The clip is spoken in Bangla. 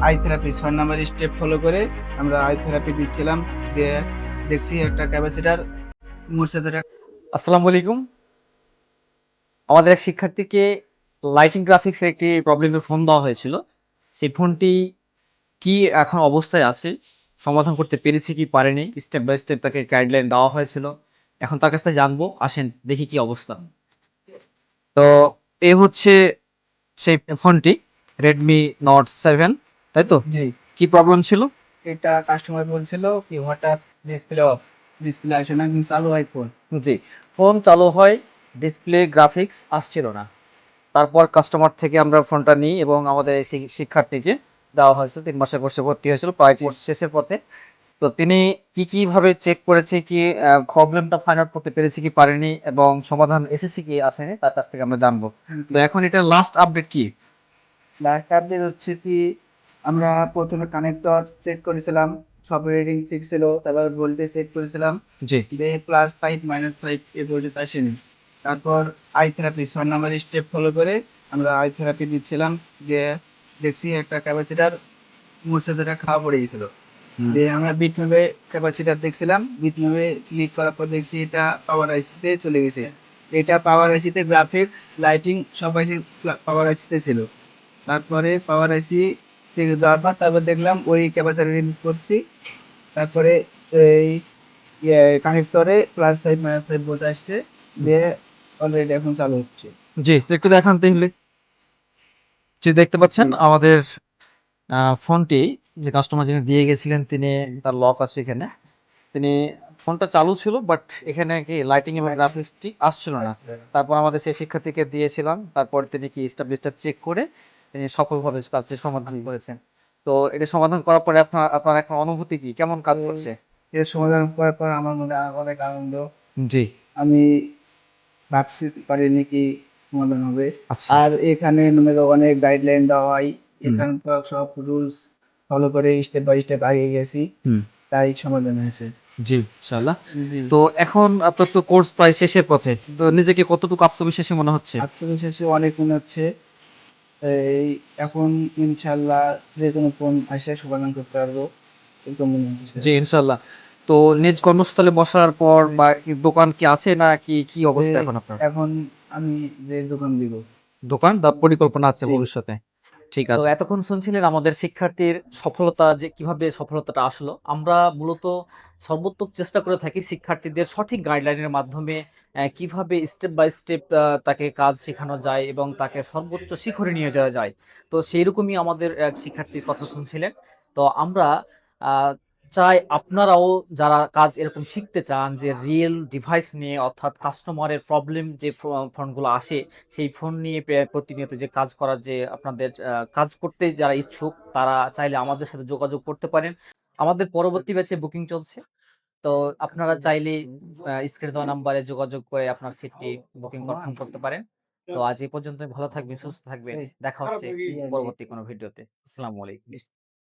I therapy 6 number step follow করে আমরা আই থেরাপি দিচ্ছিলাম। দিয়ে দেখছি একটা ক্যাপাসিটার মুছে ধরে। আসসালামু আলাইকুম। আমাদের এক শিক্ষার্থীকে লাইটিং গ্রাফিক্সের একটি প্রবলেমের ফোন দেওয়া হয়েছিল। সেই ফোনটি কি এখন অবস্থায় আছে, সমাধান করতে পেরেছি কি পারেনি, স্টেপ বাই স্টেপ তাকে গাইডলাইন দেওয়া হয়েছিল। এখন তার কাছ থেকে জানবো, আসেন দেখি কি অবস্থা। তো এই হচ্ছে সেই ফোনটি, রেডমি নোট 7, তাই তো? জি, কি প্রবলেম ছিল? এটা কাস্টমার বলছিল কি হঠাৎ ডিসপ্লে অফ, ডিসপ্লে আসে না কিন্তু চালু হয় ফোন। জি, ফোন চালু হয়, ডিসপ্লে গ্রাফিক্স আসছিল না। তারপর কাস্টমার থেকে আমরা ফোনটা নিই এবং আমাদের এই শিক্ষার্থীকে দেওয়া হয়েছে। 3 মাসের কোর্সে ভর্তি হয়েছিল, প্রায় কোর্স শেষের পথে। তো তিনি কিভাবে চেক করেছে, কি প্রবলেমটা ফাইন্ড আউট করতে পেরেছে কি পারেনি, এবং সমাধান এসেছে কি আসেনি, তার কাছ থেকে আমরা জানবো। তো এখন এটা লাস্ট আপডেট কি? লাস্ট আপডেট হচ্ছে কি, আমরা প্রথমে কানেক্টর চেক করেছিলাম, সব রিডিং ঠিক ছিল। তারপর ভোল্টেজ চেক করেছিলাম, জি দিয়ে +5 -5 এই ভোল্টেজ আসেনি। তারপর I therapy 6 number step follow করে আমরা আই থেরাপি দিচ্ছিলাম। দিয়ে দেখছি একটা ক্যাপাসিটার মুছে ধরে খাওয়া পড়ে গেছিল। দিয়ে আমরা বিটম্যাপে ক্যাপাসিটার দেখছিলাম, বিটম্যাপে ক্লিক করার পর দেখছি এটা পাওয়ার আইসিতে চলে গেছে। এটা পাওয়ার আইসিতে গ্রাফিক্স লাইটিং সব আইসি পাওয়ার আইসিতে ছিল। তারপরে পাওয়ার আইসি থেকে যাওয়ার পর তারপর দেখলাম ওই ক্যাপাসিটার রিমুভ করছি। তারপরে এই কানেক্টরে +5 -5 ভোল্ট আসছে। দিয়ে অলরেডি এখন চালু হচ্ছে। জি, তো একটু দেখান তাহলে। যে দেখতে পাচ্ছেন আমাদের ফোনটি, যে কাস্টমার যিনি দিয়ে গেছিলেন, তিনি, তার লক আছে এখানে, তিনি, ফোনটা চালু ছিল বাট এখানে কি লাইটিং এবং গ্রাফিক্সটি আসছিল না। তারপর আমাদের সেই শিক্ষার্থীকে দিয়েছিলাম, তারপর তিনি কি স্টেপ বাই স্টেপ চেক করে তিনি সফলভাবে কাজটি সমাধান করেছেন। তো এটা সমাধান করার পরে আপনার আপনার এখন অনুভূতি কি, কেমন কাজ করছে? এর সমাধান করার পর আমার মনে অনেক আনন্দ। জি, আমি ভাবতে পারিনি কি সমাধান হবে। আচ্ছা। আর এখানে মনে করো অনেক গাইডলাইন দেওয়া হয়। হুম। এখানকার সব রুলস ফলো করে স্টেপ বাই স্টেপ আগে গেছি, হুম। তাই সমাধান হয়েছে। জি, ইনশাআল্লাহ। জি, তো এখন আপনার তো কোর্স প্রায় শেষের পথে। তো নিজেকে কতটুকু আত্মবিশ্বাসী মনে হচ্ছে? আত্মবিশ্বাসী অনেক মনে হচ্ছে। এই এখন ইনশাল্লাহ যে কোনো ফোন আসে সমাধান করতে পারবো, এরকম মনে হচ্ছে। জি, ইনশাআল্লাহ। তো নিজ কর্মস্থলে বসার পর বা কি দোকান কি আছে, না কি, কি অবস্থা এই এখন আপনার? এখন আমি যে দোকান দিব। দোকান বা পরিকল্পনা আছে জি, ভবিষ্যতে? ঠিক আছে। তো এতক্ষণ শুনছিলেন আমাদের শিক্ষার্থীর সফলতা, যে কিভাবে সফলতাটা আসলো। আমরা মূলত সর্বোত্তম চেষ্টা করে থাকি শিক্ষার্থীদের সঠিক গাইডলাইনের মাধ্যমে কিভাবে স্টেপ বাই স্টেপ তাকে কাজ শেখানো যায় এবং তাকে সর্বোচ্চ শিখরে নিয়ে যাওয়া যায়। তো সেইরকমই আমাদের এক শিক্ষার্থীর কথা শুনছিলেন। তো আমরা আহ, চাই আপনারাও যারা কাজ এরকম শিখতে চান, যে রিয়েল ডিভাইস নিয়ে, অর্থাৎ কাস্টমারের প্রবলেম যে ফোনগুলো আসে, সেই ফোন নিয়ে প্রতিনিয়ত যে কাজ করার, যে আপনাদের কাজ করতে যারা ইচ্ছুক, তারা চাইলে আমাদের সাথে যোগাযোগ করতে পারেন। আমাদের পরবর্তী ব্যাচে বুকিং চলছে। তো আপনারা চাইলে স্ক্রিনে দেওয়া নাম্বারে যোগাযোগ করে আপনার সিটটি বুকিং কনফার্ম করতে পারেন। তো আজ এই পর্যন্ত, ভালো থাকবেন, সুস্থ থাকবেন। দেখা হচ্ছে পরবর্তী কোনো ভিডিওতে। আসসালামু আলাইকুম।